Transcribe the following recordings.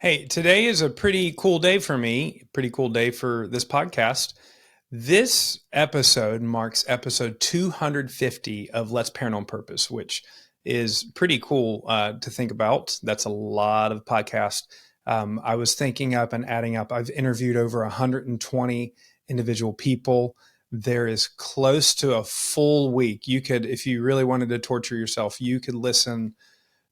Hey, today is a pretty cool day for me, pretty cool day for this podcast. This episode marks episode 250 of Let's Parent on Purpose, which is pretty cool to think about. That's a lot of podcast. I was thinking up and adding up. I've interviewed over 120 individual people. There is close to a full week. You could, if you really wanted to torture yourself, you could listen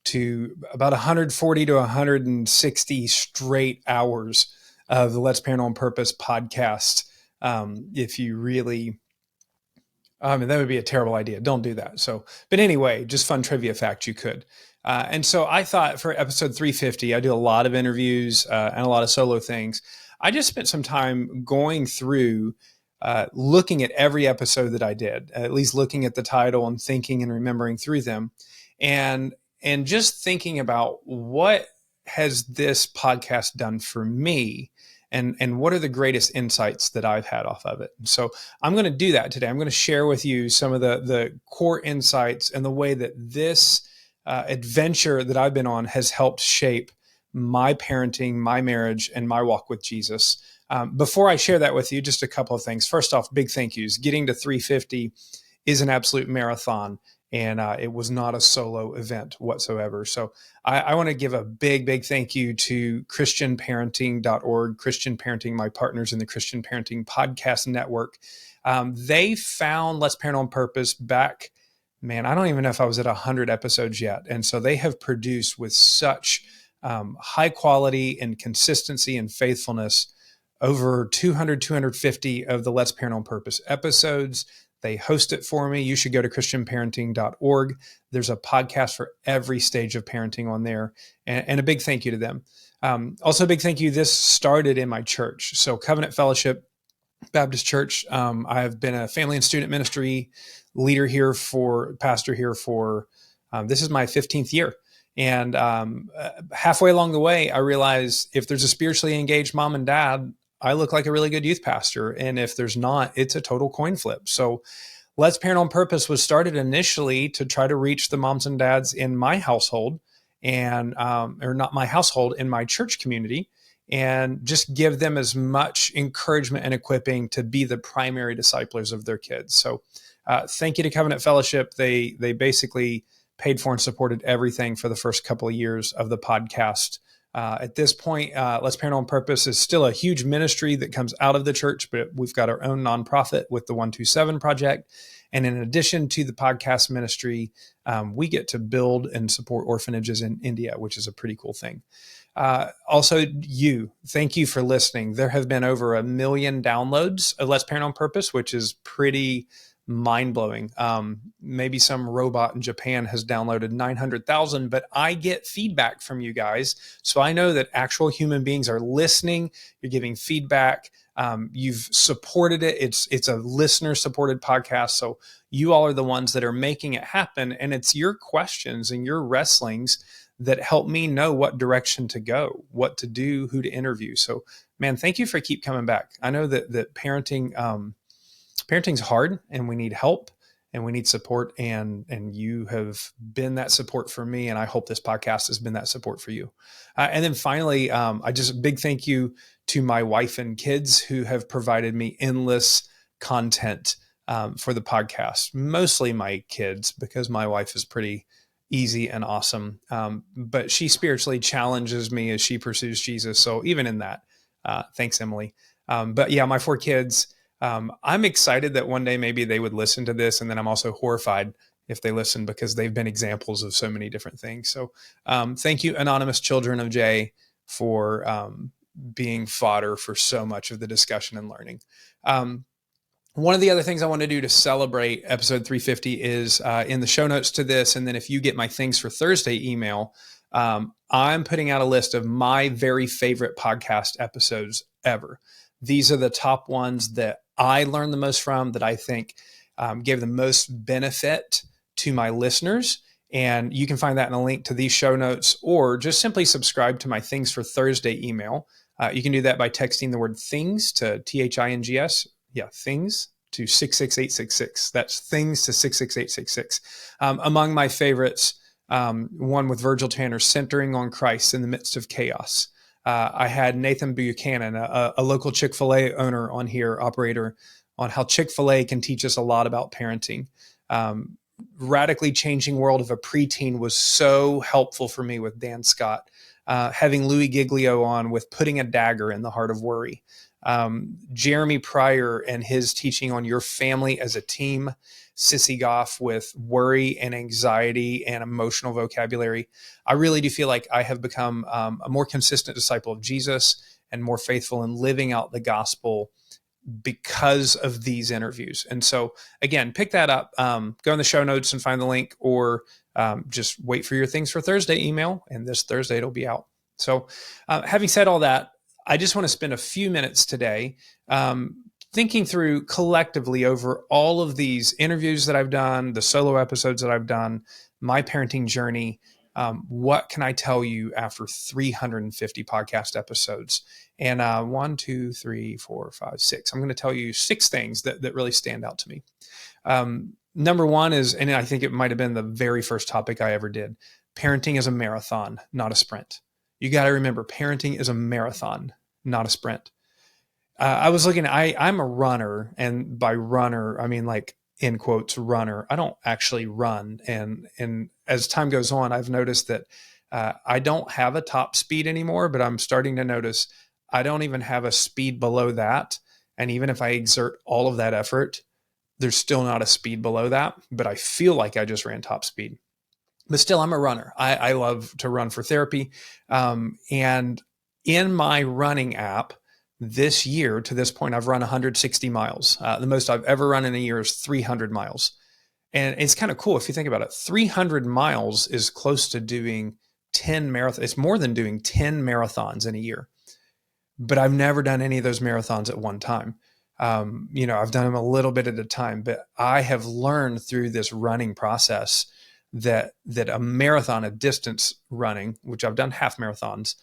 to about 140 to 160 straight hours of the Let's Parent on Purpose podcast. If you really, I mean, that would be a terrible idea. Don't do that. So, but anyway, just fun trivia fact you could. And so I thought for episode 350, I do a lot of interviews and a lot of solo things. I just spent some time going through looking at every episode that I did, at least looking at the title and thinking and remembering through them. And and just thinking about what has this podcast done for me and what are the greatest insights that I've had off of it. So I'm going to do that today. I'm going to share with you some of the core insights and the way that this adventure that I've been on has helped shape my parenting, my marriage, and my walk with Jesus. Before I share that with you, just a couple of things. First off, big thank yous. Getting to 350 is an absolute marathon. And it was not a solo event whatsoever. So I want to give a big, big thank you to christianparenting.org, Christian Parenting, my partners in the Christian Parenting Podcast Network. They found Let's Parent on Purpose back, man, I don't even know if I was at 100 episodes yet. And so they have produced with such high quality and consistency and faithfulness over 200, 250 of the Let's Parent on Purpose episodes. They host it for me. You should go to christianparenting.org. There's a podcast for every stage of parenting on there. And a big thank you to them. Also, a big thank you. This started in my church. So Covenant Fellowship Baptist Church. I've been a family and student ministry leader here pastor here for, this is my 15th year. And halfway along the way, I realized if there's a spiritually engaged mom and dad, I look like a really good youth pastor. And if there's not, it's a total coin flip. So Let's Parent on Purpose was started initially to try to reach the moms and dads in my household and, or not my household, in my church community, and just give them as much encouragement and equipping to be the primary disciplers of their kids. So thank you to Covenant Fellowship. They basically paid for and supported everything for the first couple of years of the podcast. At this point, Let's Parent on Purpose is still a huge ministry that comes out of the church, but we've got our own nonprofit with the 127 Project. And in addition to the podcast ministry, we get to build and support orphanages in India, which is a pretty cool thing. Also, thank you for listening. There have been over 1 million downloads of Let's Parent on Purpose, which is pretty mind-blowing. Maybe some robot in Japan has downloaded 900,000, but I get feedback from you guys. So I know that actual human beings are listening. You're giving feedback. You've supported it. It's a listener-supported podcast. So you all are the ones that are making it happen. And it's your questions and your wrestlings that help me know what direction to go, what to do, who to interview. So, man, thank you for keep coming back. I know that parenting's hard and we need help and we need support. And you have been that support for me. And I hope this podcast has been that support for you. And then finally, big thank you to my wife and kids who have provided me endless content for the podcast, mostly my kids, because my wife is pretty easy and awesome. But she spiritually challenges me as she pursues Jesus. So even in that, thanks, Emily. But yeah, my 4 kids, I'm excited that one day maybe they would listen to this. And then I'm also horrified if they listen because they've been examples of so many different things. So thank you, anonymous children of Jay, for being fodder for so much of the discussion and learning. One of the other things I want to do to celebrate episode 350 is in the show notes to this. And then if you get my Things for Thursday email, I'm putting out a list of my very favorite podcast episodes ever. These are the top ones that I learned the most from, that I think gave the most benefit to my listeners. And you can find that in a link to these show notes, or just simply subscribe to my Things for Thursday email. You can do that by texting the word things to THINGS. Yeah, things to 66866. That's things to 66866. Among my favorites, one with Virgil Tanner, Centering on Christ in the Midst of Chaos. I had Nathan Buchanan, a local Chick-fil-A owner on here, operator, on how Chick-fil-A can teach us a lot about parenting. Radically Changing World of a Preteen was so helpful for me with Dan Scott. Having Louis Giglio on with Putting a Dagger in the Heart of Worry. Jeremy Pryor and his teaching on Your Family as a Team. Sissy Goff with worry and anxiety and emotional vocabulary. I really do feel like I have become a more consistent disciple of Jesus and more faithful in living out the gospel because of these interviews. And so again, pick that up, go in the show notes and find the link, or just wait for your Things for Thursday email. And this Thursday it'll be out. So having said all that, I just want to spend a few minutes today thinking through collectively over all of these interviews that I've done, the solo episodes that I've done, my parenting journey. What can I tell you after 350 podcast episodes? And 1, 2, 3, 4, 5, 6. I'm going to tell you 6 things that really stand out to me. Number one is, and I think it might have been the very first topic I ever did, parenting is a marathon, not a sprint. You got to remember, parenting is a marathon, not a sprint. I was looking, I'm a runner, and by runner, I mean like in quotes runner. I don't actually run. And as time goes on, I've noticed that I don't have a top speed anymore, but I'm starting to notice I don't even have a speed below that. And even if I exert all of that effort, there's still not a speed below that, but I feel like I just ran top speed. But still, I'm a runner. I love to run for therapy. And in my running app, this year, to this point, I've run 160 miles. The most I've ever run in a year is 300 miles. And it's kind of cool if you think about it. 300 miles is close to doing 10 marathons. It's more than doing 10 marathons in a year. But I've never done any of those marathons at one time. I've done them a little bit at a time. But I have learned through this running process that a marathon, a distance running, which I've done half marathons,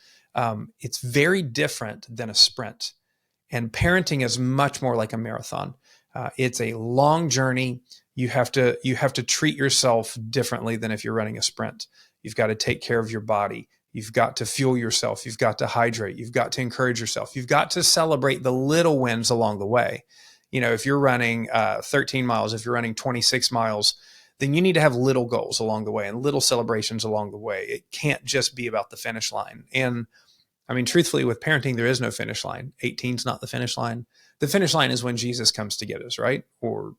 it's very different than a sprint. And parenting is much more like a marathon. It's a long journey. You have to treat yourself differently than if you're running a sprint. You've got to take care of your body. You've got to fuel yourself. You've got to hydrate. You've got to encourage yourself. You've got to celebrate the little wins along the way. If you're running 13 miles, if you're running 26 miles, then you need to have little goals along the way and little celebrations along the way. It can't just be about the finish line. And I mean, truthfully, with parenting, there is no finish line. 18 is not the finish line. The finish line is when Jesus comes to get us, right? Or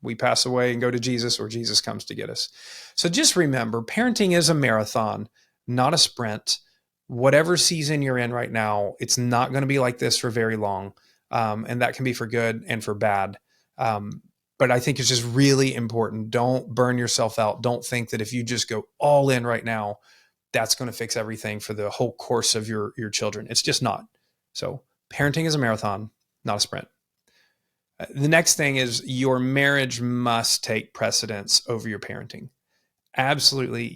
we pass away and go to Jesus, or Jesus comes to get us. So just remember, parenting is a marathon, not a sprint. Whatever season you're in right now, it's not going to be like this for very long. And that can be for good and for bad. But I think it's just really important. Don't burn yourself out. Don't think that if you just go all in right now, that's going to fix everything for the whole course of your children. It's just not. So parenting is a marathon, not a sprint. The next thing is your marriage must take precedence over your parenting. Absolutely.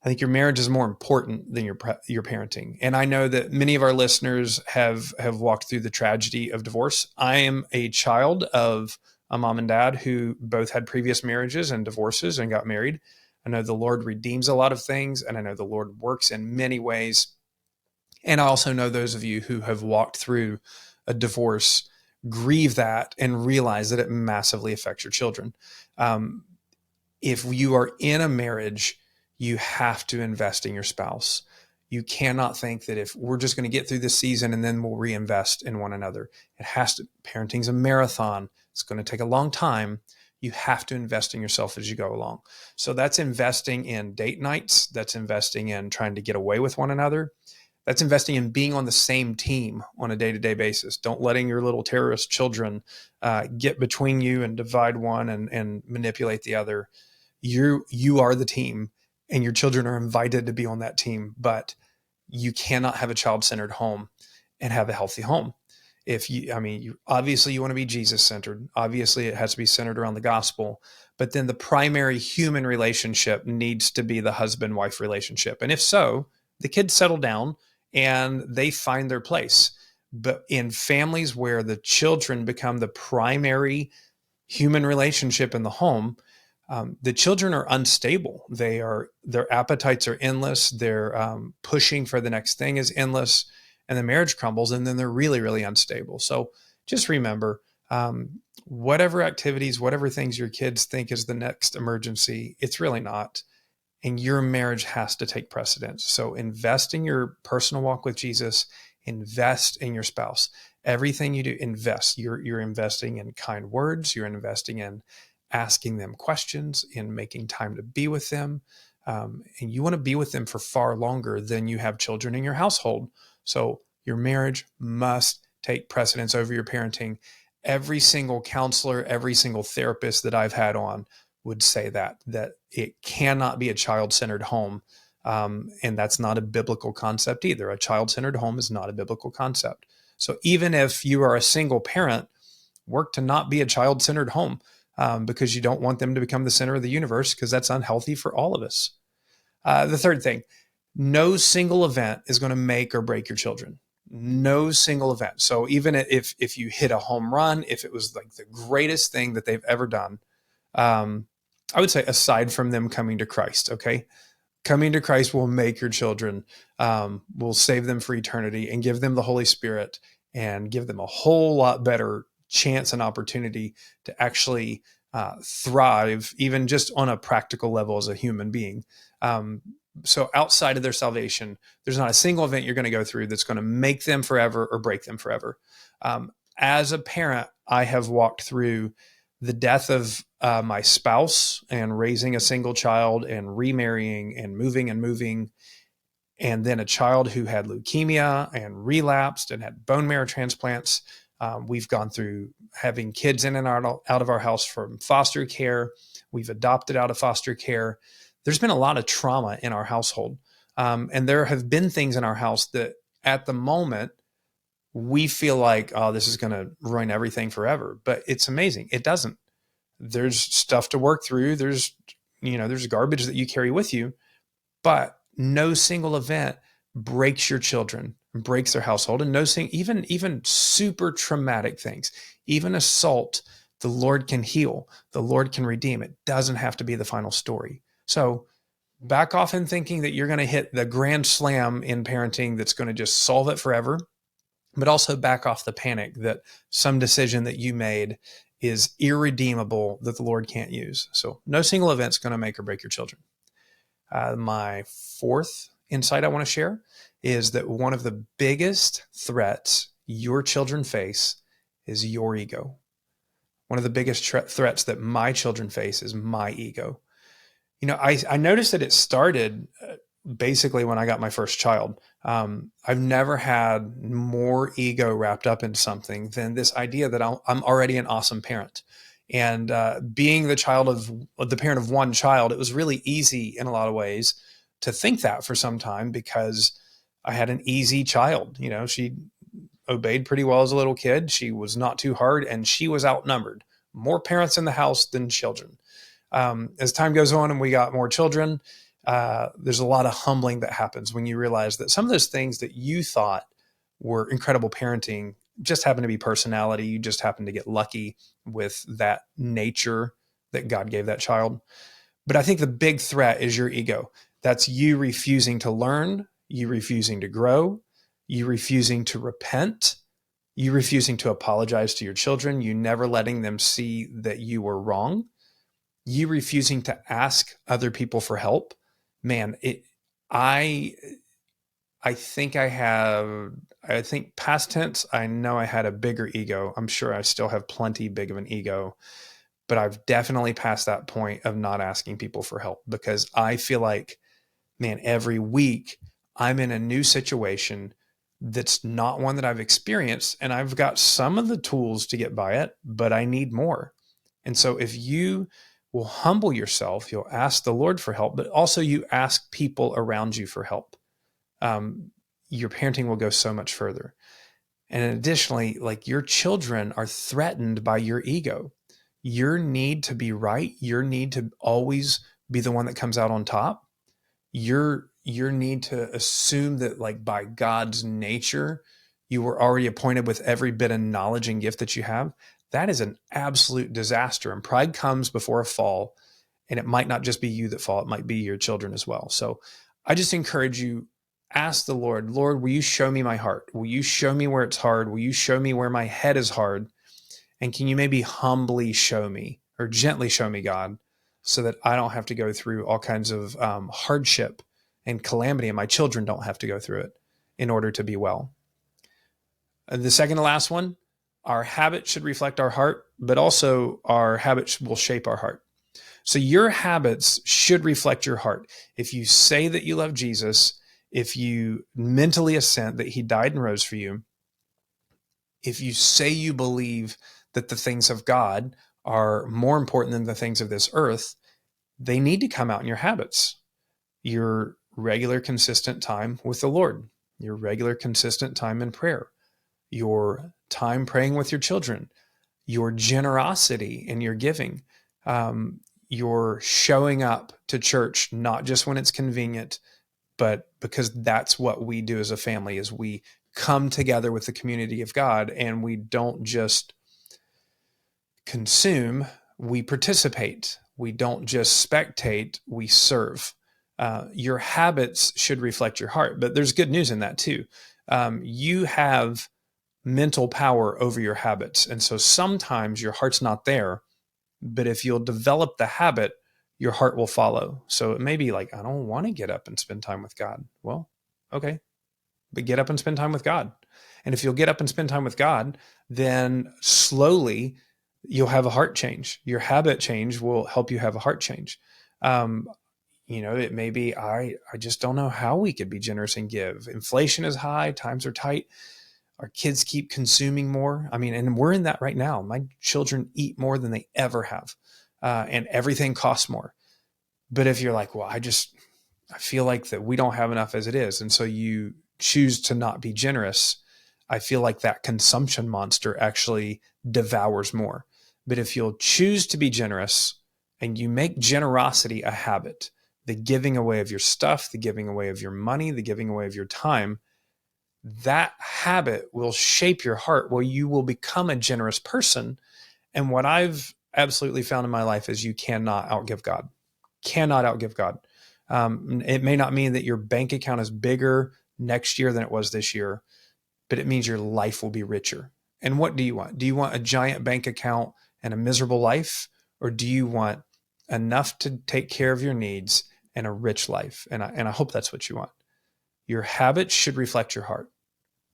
I think your marriage is more important than your parenting. And I know that many of our listeners have walked through the tragedy of divorce. I am a child of a mom and dad who both had previous marriages and divorces and got married. I know the Lord redeems a lot of things, and I know the Lord works in many ways. And I also know those of you who have walked through a divorce grieve that and realize that it massively affects your children. If you are in a marriage, you have to invest in your spouse. You cannot think that if we're just going to get through this season and then we'll reinvest in one another. Parenting's a marathon. It's going to take a long time. You have to invest in yourself as you go along. So that's investing in date nights. That's investing in trying to get away with one another. That's investing in being on the same team on a day-to-day basis. Don't letting your little terrorist children get between you and divide one and manipulate the other. You are the team, and your children are invited to be on that team, but you cannot have a child-centered home and have a healthy home. Obviously you want to be Jesus-centered. Obviously it has to be centered around the gospel, but then the primary human relationship needs to be the husband-wife relationship. And if so, the kids settle down and they find their place. But in families where the children become the primary human relationship in the home, The children are unstable. Their appetites are endless. Their pushing for the next thing is endless, and the marriage crumbles, and then they're really, really unstable. So just remember, whatever activities, whatever things your kids think is the next emergency, it's really not. And your marriage has to take precedence. So invest in your personal walk with Jesus, invest in your spouse. Everything you do, invest. You're investing in kind words, you're investing in asking them questions, in making time to be with them. And you want to be with them for far longer than you have children in your household. So your marriage must take precedence over your parenting. Every single counselor, every single therapist that I've had on would say that it cannot be a child-centered home. And that's not a biblical concept either. A child-centered home is not a biblical concept. So even if you are a single parent, work to not be a child-centered home, because you don't want them to become the center of the universe, because that's unhealthy for all of us. The third thing, no single event is going to make or break your children. No single event. So even if you hit a home run, if it was like the greatest thing that they've ever done, I would say aside from them coming to Christ, okay? Coming to Christ will make your children, will save them for eternity and give them the Holy Spirit and give them a whole lot better chance and opportunity to actually thrive, even just on a practical level as a human being. So outside of their salvation, there's not a single event you're going to go through that's going to make them forever or break them forever. As a parent, I have walked through the death of my spouse and raising a single child and remarrying and moving, and then a child who had leukemia and relapsed and had bone marrow transplants. We've gone through having kids in and out of our house from foster care. We've adopted out of foster care. There's been a lot of trauma in our household. And there have been things in our house that at the moment we feel like, oh, this is going to ruin everything forever. But it's amazing. It doesn't. There's stuff to work through. There's garbage that you carry with you, but no single event breaks your children, breaks their household. And even super traumatic things, even assault, the Lord can heal. The Lord can redeem. It doesn't have to be the final story. So back off in thinking that you're going to hit the grand slam in parenting that's going to just solve it forever. But also back off the panic that some decision that you made is irredeemable that the Lord can't use. So no single event's going to make or break your children. My fourth insight I want to share is that one of the biggest threats your children face is your ego. One of the biggest threats that my children face is my ego. I noticed that it started basically when I got my first child. I've never had more ego wrapped up in something than this idea that I'm already an awesome parent. And being the parent of one child, it was really easy in a lot of ways to think that for some time, because I had an easy child. She obeyed pretty well as a little kid. She was not too hard, and she was outnumbered. More parents in the house than children. As time goes on and we got more children, there's a lot of humbling that happens when you realize that some of those things that you thought were incredible parenting just happen to be personality. You just happen to get lucky with that nature that God gave that child. But I think the big threat is your ego. That's you refusing to learn, you refusing to grow, you refusing to repent, you refusing to apologize to your children, you never letting them see that you were wrong, you refusing to ask other people for help. Man, I think past tense, I know I had a bigger ego. I'm sure I still have plenty big of an ego, but I've definitely passed that point of not asking people for help, because I feel like, man, every week I'm in a new situation that's not one that I've experienced, and I've got some of the tools to get by it, but I need more. And so if you will humble yourself, you'll ask the Lord for help, but also you ask people around you for help. Your parenting will go so much further. And additionally, like, your children are threatened by your ego, your need to be right, your need to always be the one that comes out on top, your need to assume that, like, by God's nature, you were already appointed with every bit of knowledge and gift that you have. That is an absolute disaster. And pride comes before a fall. And it might not just be you that fall, it might be your children as well. So I just encourage you, ask the Lord, Lord, will you show me my heart? Will you show me where it's hard? Will you show me where my head is hard? And can you maybe humbly show me or gently show me, God, so that I don't have to go through all kinds of hardship and calamity, and my children don't have to go through it in order to be well. The second to last one, our habit should reflect our heart, but also our habits will shape our heart. So your habits should reflect your heart. If you say that you love Jesus, if you mentally assent that he died and rose for you, if you say you believe that the things of God are more important than the things of this earth, they need to come out in your habits. Your regular, consistent time with the Lord, your regular, consistent time in prayer, your time praying with your children, your generosity in your giving, your showing up to church, not just when it's convenient, but because that's what we do as a family, is we come together with the community of God, and we don't just consume, we participate. We don't just spectate, we serve. Your habits should reflect your heart, but there's good news in that too. You have mental power over your habits. And so sometimes your heart's not there, but if you'll develop the habit, your heart will follow. So it may be like, I don't want to get up and spend time with God. Well, okay, but get up and spend time with God. And if you'll get up and spend time with God, then slowly you'll have a heart change. Your habit change will help you have a heart change. It may be, I just don't know how we could be generous and give. Inflation is high, times are tight. Our kids keep consuming more. And we're in that right now. My children eat more than they ever have. And everything costs more. But if you're like, well, I feel like that we don't have enough as it is. And so you choose to not be generous. I feel like that consumption monster actually devours more. But if you'll choose to be generous and you make generosity a habit, the giving away of your stuff, the giving away of your money, the giving away of your time, that habit will shape your heart where you will become a generous person. And what I've absolutely found in my life is you cannot outgive God. Cannot outgive God. It may not mean that your bank account is bigger next year than it was this year, but it means your life will be richer. And what do you want? Do you want a giant bank account and a miserable life? Or do you want enough to take care of your needs and a rich life? And I hope that's what you want. Your habits should reflect your heart,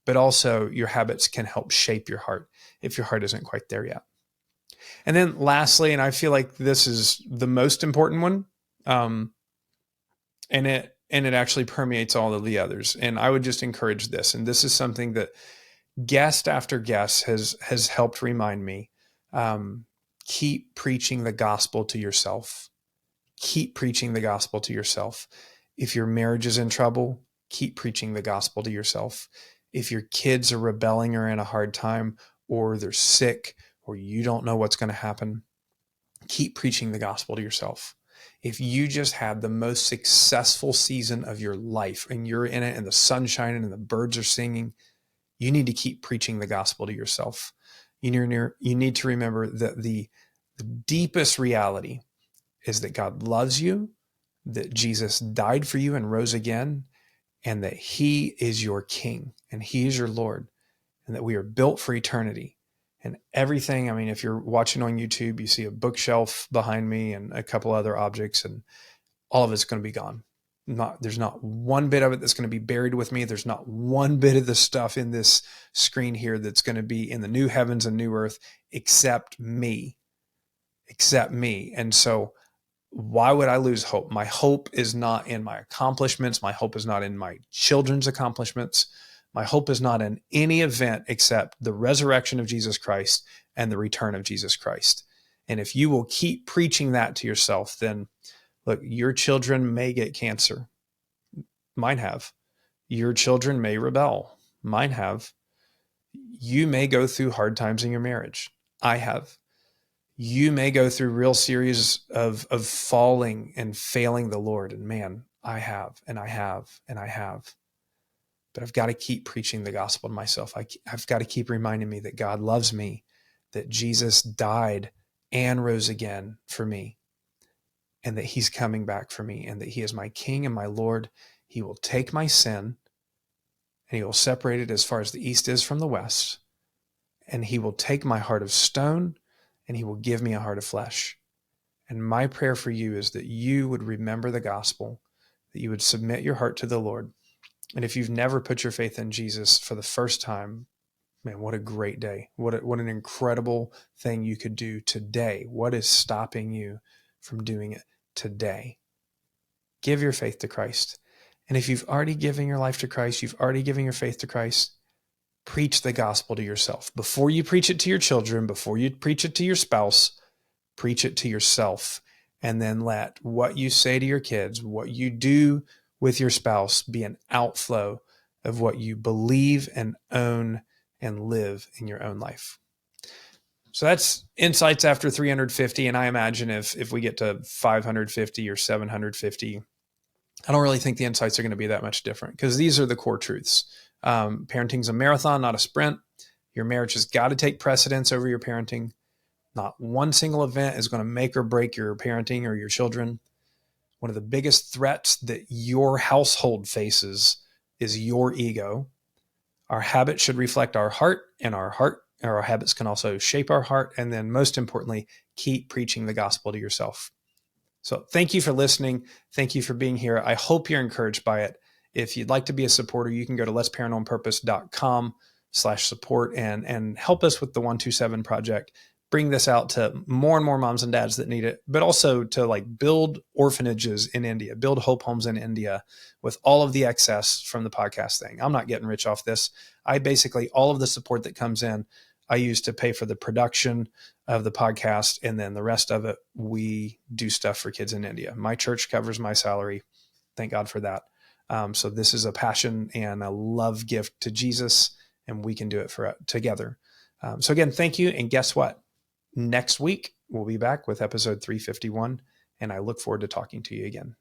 but also your habits can help shape your heart if your heart isn't quite there yet. And then lastly, and I feel like this is the most important one, and it actually permeates all of the others. And I would just encourage this. And this is something that guest after guest has helped remind me. Keep preaching the gospel to yourself. Keep preaching the gospel to yourself. If your marriage is in trouble, keep preaching the gospel to yourself. If your kids are rebelling or in a hard time, or they're sick, or you don't know what's going to happen, keep preaching the gospel to yourself. If you just had the most successful season of your life and you're in it and the sun's shining and the birds are singing, you need to keep preaching the gospel to yourself. You need to remember that the deepest reality is that God loves you, that Jesus died for you and rose again, and that he is your king and he is your Lord, and that we are built for eternity. And everything, if you're watching on YouTube, you see a bookshelf behind me and a couple other objects, and all of it's going to be gone. There's not one bit of it that's going to be buried with me. There's not one bit of the stuff in this screen here that's going to be in the new heavens and new earth except me. And so why would I lose hope? My hope is not in my accomplishments. My hope is not in my children's accomplishments. My hope is not in any event except the resurrection of Jesus Christ and the return of Jesus Christ. And if you will keep preaching that to yourself, then look, your children may get cancer. Mine have. Your children may rebel. Mine have. You may go through hard times in your marriage. I have. You may go through real series of falling and failing the Lord. And man, I have. But I've got to keep preaching the gospel to myself. I've got to keep reminding me that God loves me, that Jesus died and rose again for me. and that he's coming back for me, and that he is my King and my Lord. He will take my sin and he will separate it as far as the east is from the west. And he will take my heart of stone and he will give me a heart of flesh. And my prayer for you is that you would remember the gospel, that you would submit your heart to the Lord. And if you've never put your faith in Jesus for the first time, man, what a great day. What an incredible thing you could do today. What is stopping you from doing it today? Give your faith to Christ. And if you've already given your life to Christ, you've already given your faith to Christ, preach the gospel to yourself. Before you preach it to your children, before you preach it to your spouse, preach it to yourself. And then let what you say to your kids, what you do with your spouse, be an outflow of what you believe and own and live in your own life. So that's insights after 350. And I imagine if we get to 550 or 750, I don't really think the insights are going to be that much different, because these are the core truths. Parenting's a marathon, not a sprint. Your marriage has got to take precedence over your parenting. Not one single event is going to make or break your parenting or your children. One of the biggest threats that your household faces is your ego. Our habits should reflect our heart, and our habits can also shape our heart. And then most importantly, keep preaching the gospel to yourself. So thank you for listening. Thank you for being here. I hope you're encouraged by it. If you'd like to be a supporter, you can go to letsparentonpurpose.com/support and help us with the 127 project. Bring this out to more and more moms and dads that need it, but also to build orphanages in India, build hope homes in India with all of the excess from the podcast thing. I'm not getting rich off this. All of the support that comes in, I use to pay for the production of the podcast. And then the rest of it, we do stuff for kids in India. My church covers my salary. Thank God for that. So this is a passion and a love gift to Jesus, and we can do it together. So again, thank you. And guess what? Next week, we'll be back with episode 351, and I look forward to talking to you again.